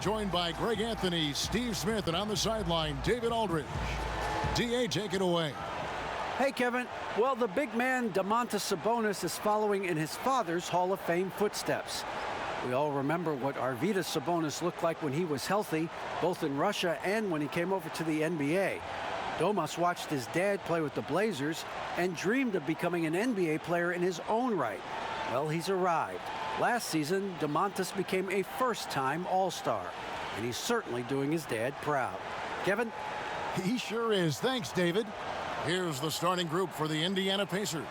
Joined by Greg Anthony, Steve Smith, and on the sideline, David Aldridge. DA, take it away. Hey, Kevin. Well, the big man, Domantas Sabonis, is following in his father's Hall of Fame footsteps. We all remember what Arvydas Sabonis looked like when he was healthy, both in Russia and when he came over to the NBA. Domas watched his dad play with the Blazers and dreamed of becoming an NBA player in his own right. Well, he's arrived. Last season, Domantas became a first-time All-Star, and he's certainly doing his dad proud. Kevin? He sure is. Thanks, David. Here's the starting group for the Indiana Pacers.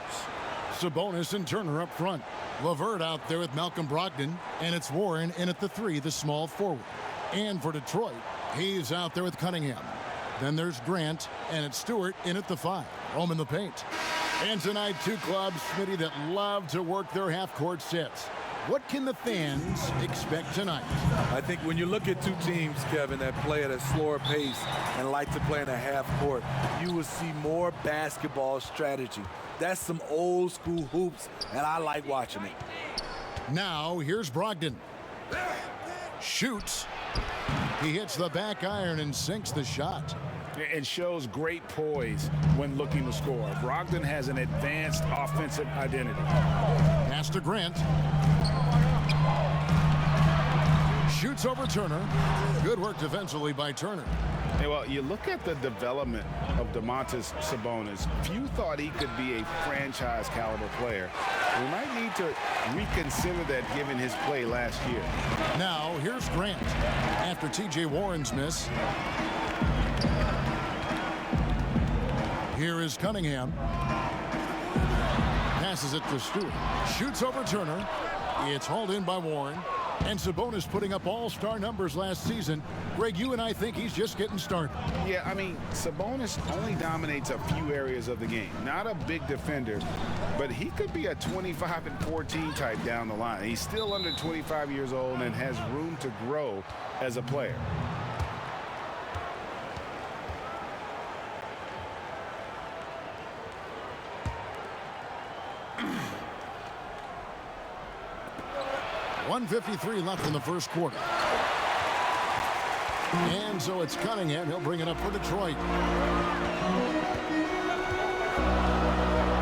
Sabonis and Turner up front. LeVert out there with Malcolm Brogdon, and it's Warren in at the 3, the small forward. And for Detroit, he's out there with Cunningham. Then there's Grant, and it's Stewart in at the 5, home in the paint. And tonight, two clubs, Smitty, that love to work their half-court sets. What can the fans expect tonight? I think when you look at two teams, Kevin, that play at a slower pace and like to play in a half court, you will see more basketball strategy. That's some old school hoops, and I like watching it. Now, here's Brogdon. Shoots. He hits the back iron and sinks the shot. And shows great poise when looking to score. Brogdon has an advanced offensive identity. Pass to Grant. Shoots over Turner. Good work defensively by Turner. Hey, well, you look at the development of Domantas Sabonis. Few thought he could be a franchise caliber player. We might need to reconsider that given his play last year. Now, here's Grant. After T.J. Warren's miss. Here is Cunningham. Passes it to Stewart. Shoots over Turner. It's hauled in by Warren. And Sabonis putting up all-star numbers last season. Greg, you and I think he's just getting started. Yeah, I mean, Sabonis only dominates a few areas of the game. Not a big defender, but he could be a 25-14 type down the line. He's still under 25 years old and has room to grow as a player. .153 left in the first quarter. And so it's Cunningham. He'll bring it up for Detroit.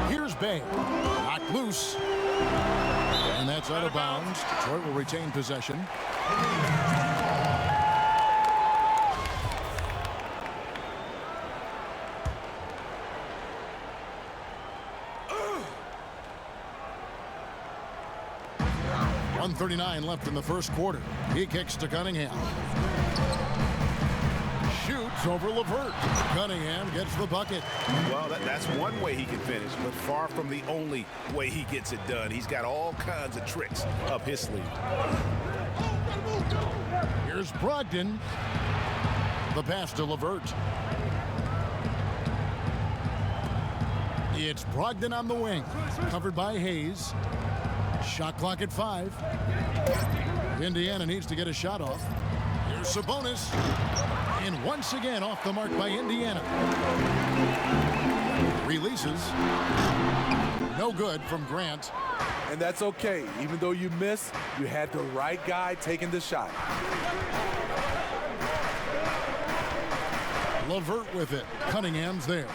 Here's Bay. Knocked loose. And that's out of bounds. Detroit will retain possession. .139 left in the first quarter. He kicks to Cunningham. Shoots over LeVert. Cunningham gets the bucket. Well, that's one way he can finish, but far from the only way he gets it done. He's got all kinds of tricks up his sleeve. Here's Brogdon. The pass to LeVert. It's Brogdon on the wing. Covered by Hayes. Shot clock at 5. Indiana needs to get a shot off. Here's Sabonis. And once again off the mark by Indiana. Releases. No good from Grant. And that's okay. Even though you missed, you had the right guy taking the shot. LeVert with it. Cunningham's there.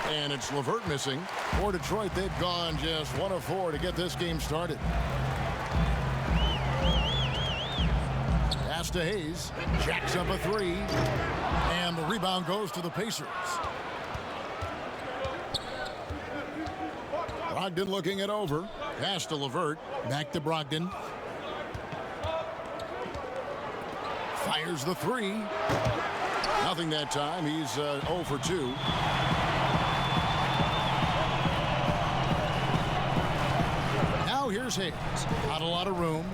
And it's LeVert missing. For Detroit, they've gone just 1 of 4 to get this game started. Pass to Hayes. Jacks up a 3. And the rebound goes to the Pacers. Brogdon looking it over. Pass to LeVert. Back to Brogdon. Fires the 3. Nothing that time. He's 0 for 2. Here's Hayes. Not a lot of room.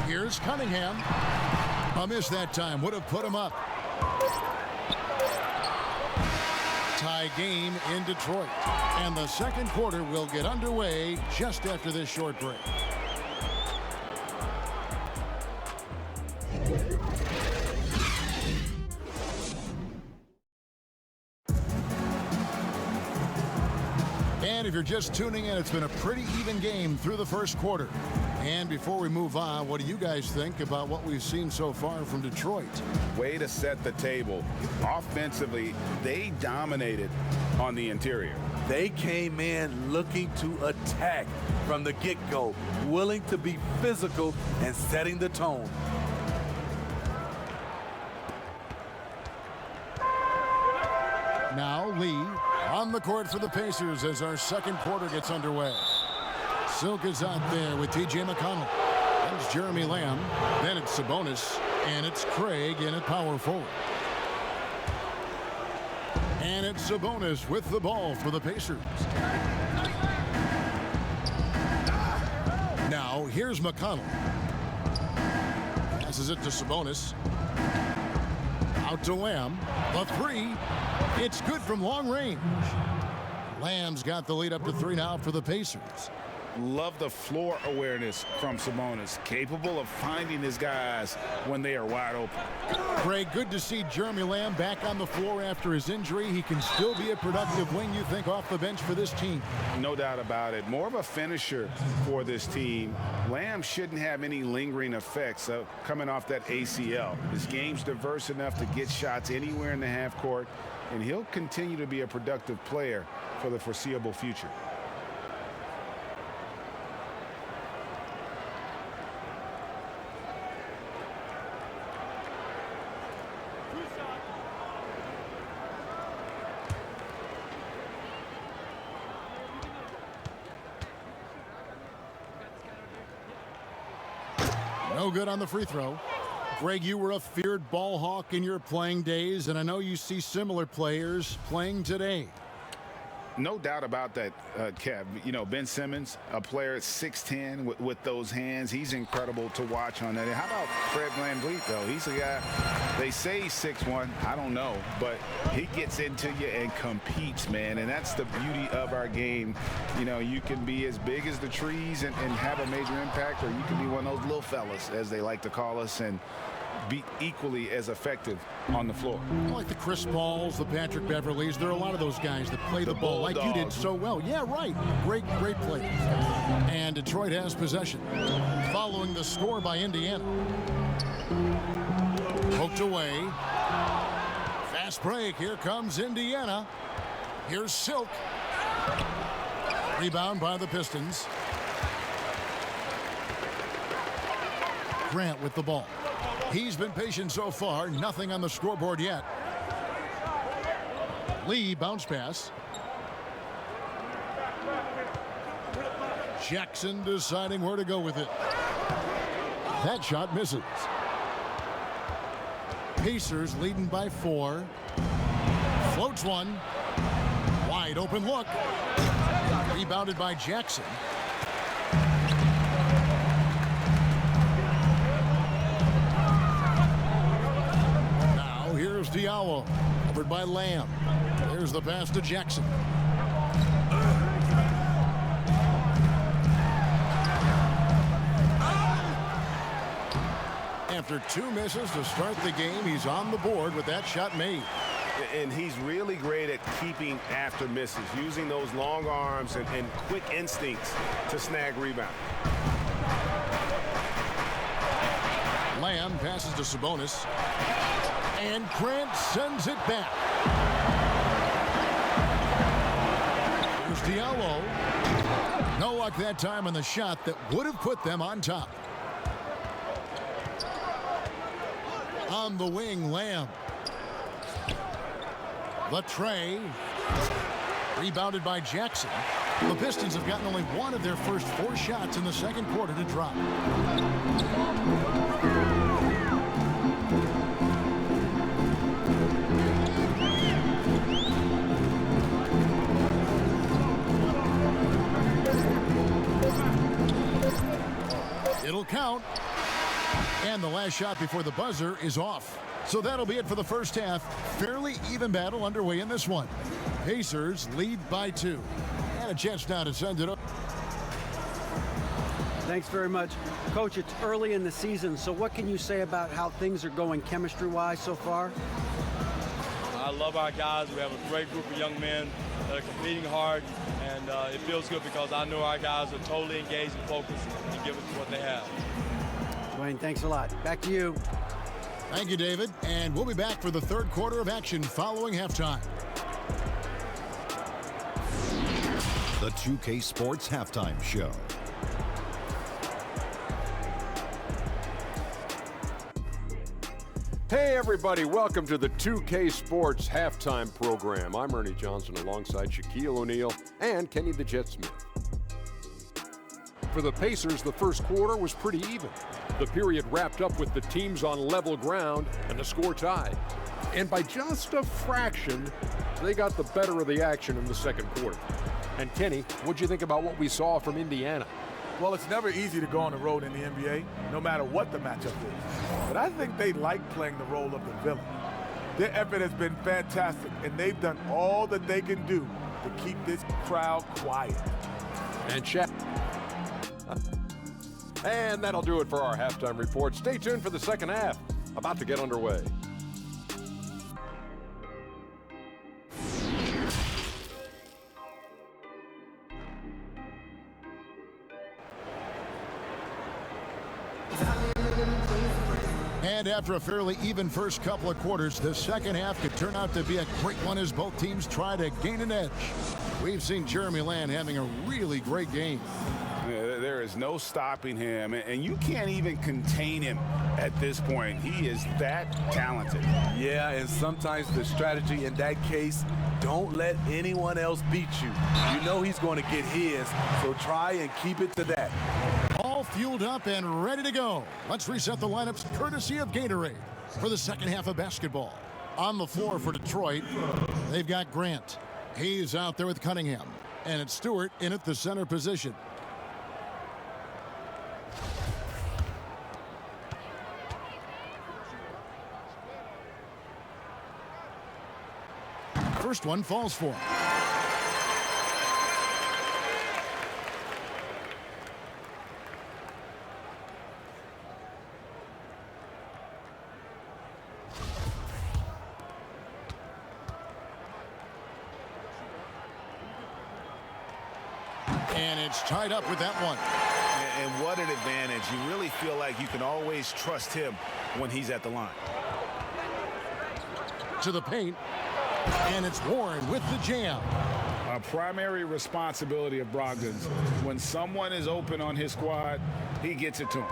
Here's Cunningham. A miss that time. Would have put him up. Tie game in Detroit. And the second quarter will get underway just after this short break. And if you're just tuning in, it's been a pretty even game through the first quarter. And before we move on, what do you guys think about what we've seen so far from Detroit? Way to set the table. Offensively, they dominated on the interior. They came in looking to attack from the get-go, willing to be physical and setting the tone. Now Lee on the court for the Pacers as our second quarter gets underway. Silk is out there with T.J. McConnell. There's Jeremy Lamb. Then it's Sabonis. And it's Craig in at power forward. And it's Sabonis with the ball for the Pacers. Now here's McConnell. Passes it to Sabonis. Out to Lamb. The three. It's good from long range. Lamb's got the lead up to 3 now for the Pacers. Love the floor awareness from Sabonis, capable of finding his guys when they are wide open. Craig, good to see Jeremy Lamb back on the floor after his injury. He can still be a productive wing, you think, off the bench for this team. No doubt about it. More of a finisher for this team. Lamb shouldn't have any lingering effects coming off that ACL. His game's diverse enough to get shots anywhere in the half court, and he'll continue to be a productive player for the foreseeable future. No good on the free throw. Greg, you were a feared ball hawk in your playing days, and I know you see similar players playing today. No doubt about that, Kev. You know, Ben Simmons, a player at 6'10", with those hands. He's incredible to watch on that. And how about Fred VanVleet, though? He's a guy, they say he's 6'1". I don't know, but he gets into you and competes, man. And that's the beauty of our game. You know, you can be as big as the trees and have a major impact, or you can be one of those little fellas, as they like to call us, and be equally as effective on the floor. Like the Chris Pauls, the Patrick Beverleys, there are a lot of those guys that play the ball like you did so well. Yeah, right. Great players. And Detroit has possession. Following the score by Indiana. Poked away. Fast break. Here comes Indiana. Here's Silk. Rebound by the Pistons. Grant with the ball. He's been patient so far. Nothing on the scoreboard yet. Lee bounce pass. Jackson deciding where to go with it. That shot misses. Pacers leading by 4. Floats one. Wide open look. Rebounded by Jackson. Here's Diallo, covered by Lamb. There's the pass to Jackson. After 2 misses to start the game, he's on the board with that shot made. And he's really great at keeping after misses, using those long arms and quick instincts to snag rebound. Lamb passes to Sabonis. And Grant sends it back. Here's Diallo. No luck that time on the shot that would have put them on top. On the wing, Lamb. The tray. Rebounded by Jackson. The Pistons have gotten only one of their first 4 shots in the second quarter to drop. It'll count. And the last shot before the buzzer is off. So that'll be it for the first half. Fairly even battle underway in this one. Pacers lead by 2. And a chance now to send it up. Thanks very much. Coach, it's early in the season, so what can you say about how things are going chemistry-wise so far? I love our guys. We have a great group of young men that are competing hard, and and it feels good because I know our guys are totally engaged and focused and give us what they have. Dwayne, thanks a lot. Back to you. Thank you, David. And we'll be back for the third quarter of action following halftime. The 2K Sports Halftime Show. Hey everybody, welcome to the 2K Sports Halftime Program. I'm Ernie Johnson alongside Shaquille O'Neal and Kenny the Jet Smith. For the Pacers, the first quarter was pretty even. The period wrapped up with the teams on level ground and the score tied. And by just a fraction, they got the better of the action in the second quarter. And Kenny, what'd you think about what we saw from Indiana? Well, it's never easy to go on the road in the NBA, no matter what the matchup is. But I think they like playing the role of the villain. Their effort has been fantastic, and they've done all that they can do to keep this crowd quiet. And Shaq. And that'll do it for our halftime report. Stay tuned for the second half, about to get underway. And after a fairly even first couple of quarters, the second half could turn out to be a great one as both teams try to gain an edge. We've seen Jeremy Lamb having a really great game. There is no stopping him, and you can't even contain him at this point. He is that talented. Yeah, and sometimes the strategy in that case, don't let anyone else beat you. You know he's going to get his, so try and keep it to that. All fueled up and ready to go. Let's reset the lineups courtesy of Gatorade for the second half of basketball. On the floor for Detroit, they've got Grant. He's out there with Cunningham, and it's Stewart in at the center position. First one falls for him. And it's tied up with that one. And what an advantage. You really feel like you can always trust him when he's at the line. To the paint. And it's Warren with the jam. A primary responsibility of Brogdon's. When someone is open on his squad, he gets it to him.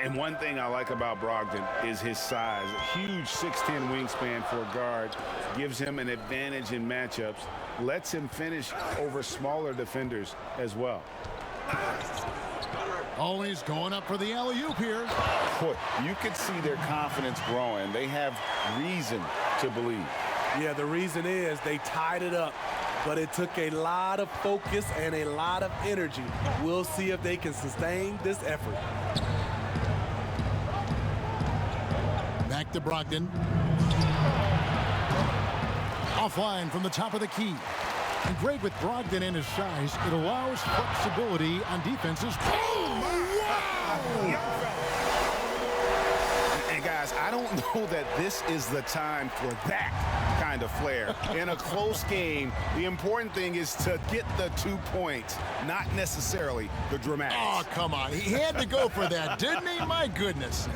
And one thing I like about Brogdon is his size. A huge 6'10" wingspan for a guard gives him an advantage in matchups, lets him finish over smaller defenders as well. Always going up for the alley-oop here. Boy, you could see their confidence growing. They have reason to believe. Yeah, the reason is they tied it up, but it took a lot of focus and a lot of energy. We'll see if they can sustain this effort. Back to Brogdon. Offline from the top of the key. And great with Brogdon and his size, it allows flexibility on defenses. And guys, I don't know that this is the time for that kind of flair. In a close game, the important thing is to get the 2 points, not necessarily the dramatics. Oh, come on. He had to go for that, didn't he? My goodness.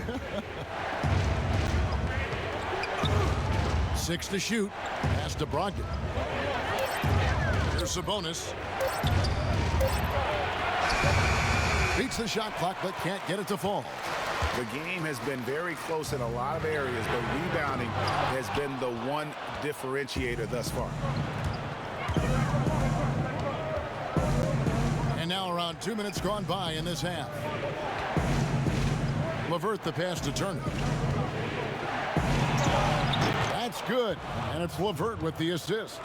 6 to shoot. Pass to Brogdon. Here's Sabonis. Beats the shot clock, but can't get it to fall. The game has been very close in a lot of areas, but rebounding has been the one differentiator thus far. And now around 2 minutes gone by in this half. LeVert the pass to Turner. That's good, and it's LeVert with the assist.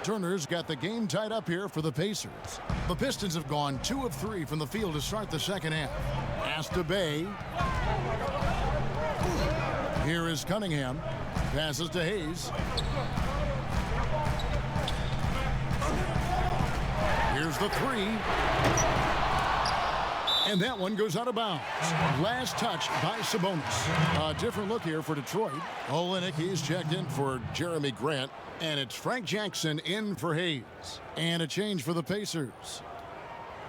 Turner's got the game tied up here for the Pacers. The Pistons have gone 2 of 3 from the field to start the second half. Pass to Bay. Here is Cunningham. Passes to Hayes. Here's the 3. And that one goes out of bounds. Last touch by Sabonis. A different look here for Detroit. Olynyk, he's checked in for Jeremy Grant. And it's Frank Jackson in for Hayes. And a change for the Pacers.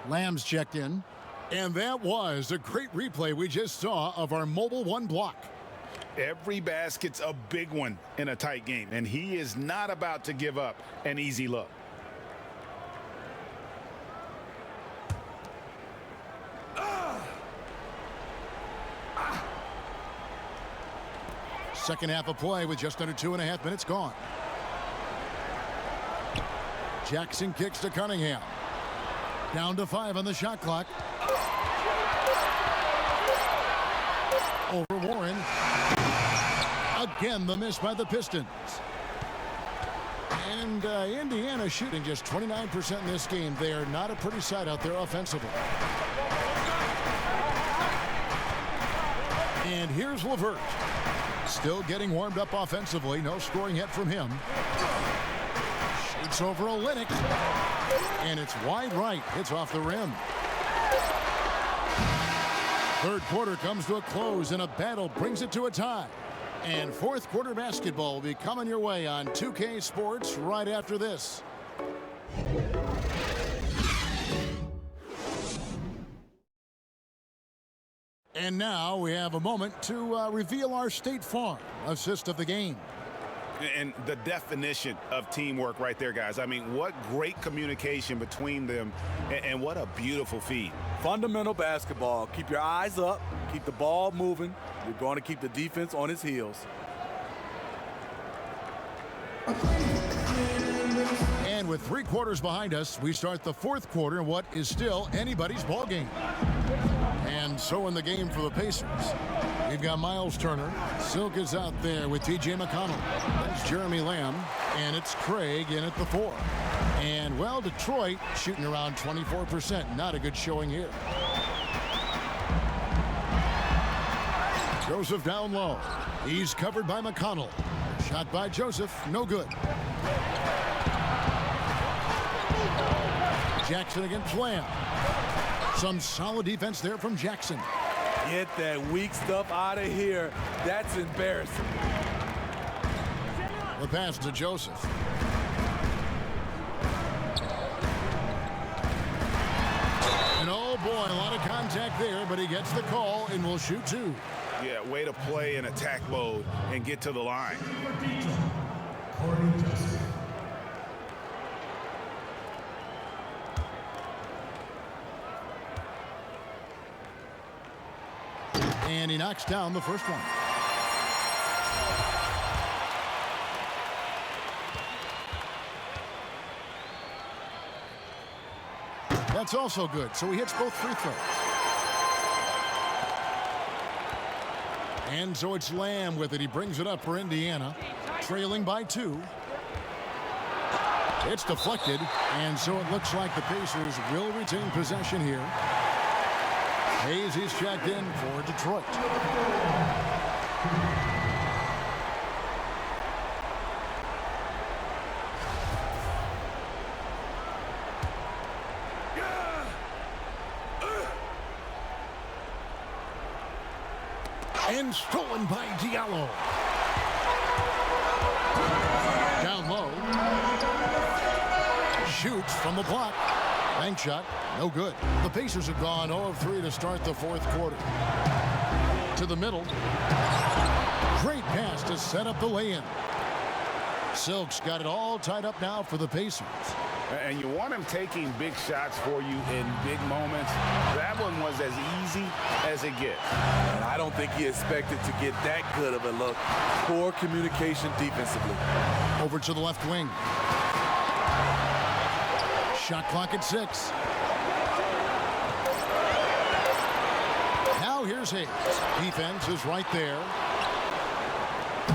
Lamb's checked in. And that was a great replay we just saw of our Mobile One block. Every basket's a big one in a tight game, and he is not about to give up an easy look. Second half of play with just under 2.5 minutes gone. Jackson kicks to Cunningham. Down to 5 on the shot clock. Over Warren. Again, the miss by the Pistons. And Indiana shooting just 29% in this game. They are not a pretty sight out there offensively. And here's LeVert. Still getting warmed up offensively. No scoring yet from him. Shoots over Olynyk. And it's wide right. Hits off the rim. Third quarter comes to a close, and a battle brings it to a tie. And fourth quarter basketball will be coming your way on 2K Sports right after this. And now we have a moment to reveal our State Farm assist of the game. And the definition of teamwork right there, guys. I mean, what great communication between them, and what a beautiful feed. Fundamental basketball. Keep your eyes up. Keep the ball moving. You're going to keep the defense on its heels. And with 3 quarters behind us, we start the fourth quarter in what is still anybody's ball game. And so in the game for the Pacers, we've got Miles Turner. Silk is out there with T.J. McConnell. There's Jeremy Lamb. And it's Craig in at the 4. And, well, Detroit shooting around 24%. Not a good showing here. Joseph down low. He's covered by McConnell. Shot by Joseph. No good. Jackson against Lamb. Some solid defense there from Jackson. Get that weak stuff out of here. That's embarrassing. The pass to Joseph. And oh boy, a lot of contact there, but he gets the call and will shoot 2. Yeah, way to play in attack mode and get to the line. And he knocks down the first one. That's also good. So he hits both free throws. And so it's Lamb with it. He brings it up for Indiana. Trailing by 2. It's deflected. And so it looks like the Pacers will retain possession here. Hayes is checked in for Detroit. And stolen by Diallo. Down low. Shoots from the block. Bank shot, no good. The Pacers have gone 0 of 3 to start the fourth quarter. To the middle. Great pass to set up the lay-in. Silk's got it all tied up now for the Pacers. And you want him taking big shots for you in big moments. That one was as easy as it gets. And I don't think he expected to get that good of a look. Poor communication defensively. Over to the left wing. Shot clock at 6. Now here's Hayes. Defense is right there.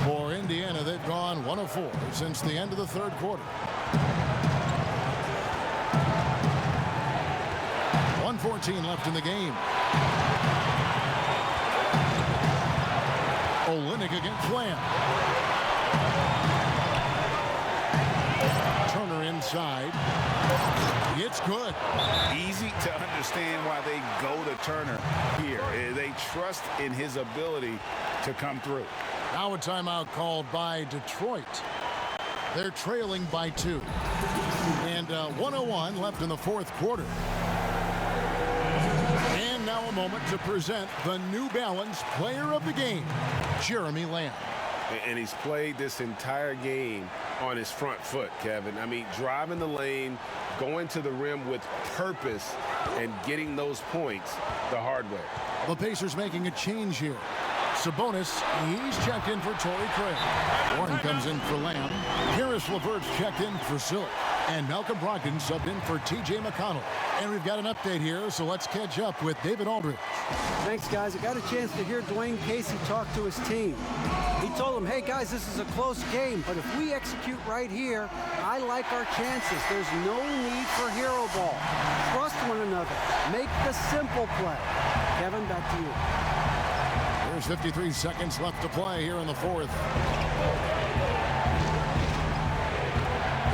For Indiana, they've gone 1 of 4 since the end of the third quarter. 1:14 left in the game. Olynyk against Lamb. Turner inside. It's good. Easy to understand why they go to Turner here. They trust in his ability to come through. Now a timeout called by Detroit. They're trailing by 2. And 1:01 left in the fourth quarter. And now a moment to present the New Balance Player of the Game, Jeremy Lamb. And he's played this entire game on his front foot, Kevin. I mean, driving the lane, going to the rim with purpose, and getting those points the hard way. The Pacers making a change here. Sabonis, he's checked in for Torrey Craig. Warren comes in for Lamb. Harris LeVert's checked in for Silk. And Malcolm Brogdon subbed in for T.J. McConnell. And we've got an update here, so let's catch up with David Aldridge. Thanks, guys. I got a chance to hear Dwayne Casey talk to his team. He told them, hey, guys, this is a close game, but if we execute right here, I like our chances. There's no need for hero ball. Trust one another. Make the simple play. Kevin, back to you. There's 53 seconds left to play here in the fourth.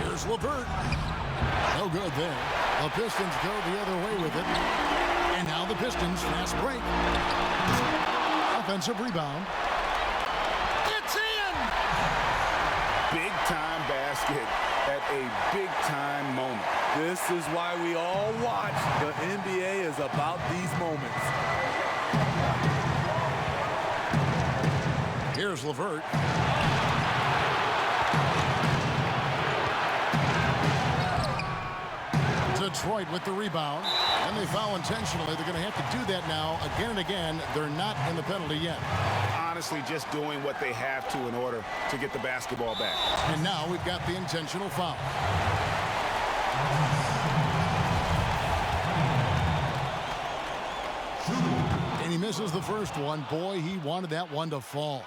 Here's LeVert. No good there. The Pistons go the other way with it. And now the Pistons fast break. Offensive rebound. It's in! Big-time basket at a big-time moment. This is why we all watch. The NBA is about these moments. Here's LeVert. Detroit with the rebound. And they foul intentionally. They're going to have to do that now again and again. They're not in the penalty yet. Honestly, just doing what they have to in order to get the basketball back. And now we've got the intentional foul. And he misses the first one. Boy, he wanted that one to fall.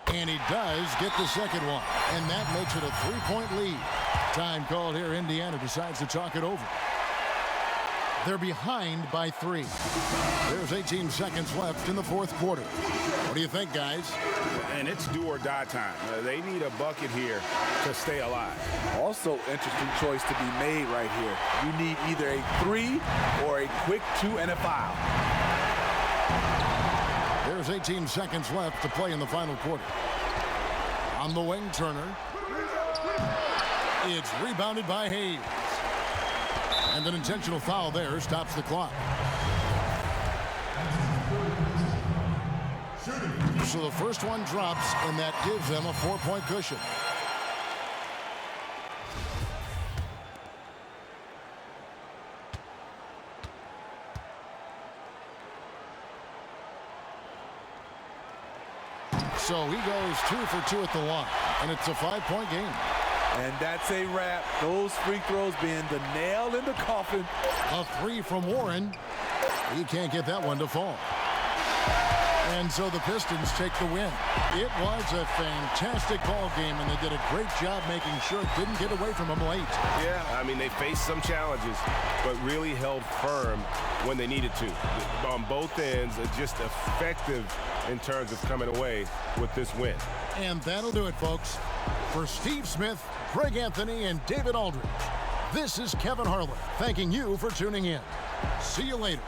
And he does get the second one. And that makes it a 3-point lead. Time called here. Indiana decides to talk it over. They're behind by 3. There's 18 seconds left in the fourth quarter. What do you think, guys? And it's do or die time. They need a bucket here to stay alive. Also, interesting choice to be made right here. You need either a 3 or a quick 2 and a foul. There's 18 seconds left to play in the final quarter. On the wing, Turner. It's rebounded by Hayes. And an intentional foul there stops the clock. So the first one drops, and that gives them a 4-point cushion. So he goes 2 for 2 at the line, and it's a 5-point game. And that's a wrap. Those free throws being the nail in the coffin. A 3 from Warren. He can't get that one to fall. And so the Pistons take the win. It was a fantastic ball game, and they did a great job making sure it didn't get away from them late. Yeah, I mean, they faced some challenges, but really held firm when they needed to. On both ends, just effective in terms of coming away with this win. And that'll do it, folks. For Steve Smith, Greg Anthony, and David Aldridge, this is Kevin Harlan thanking you for tuning in. See you later.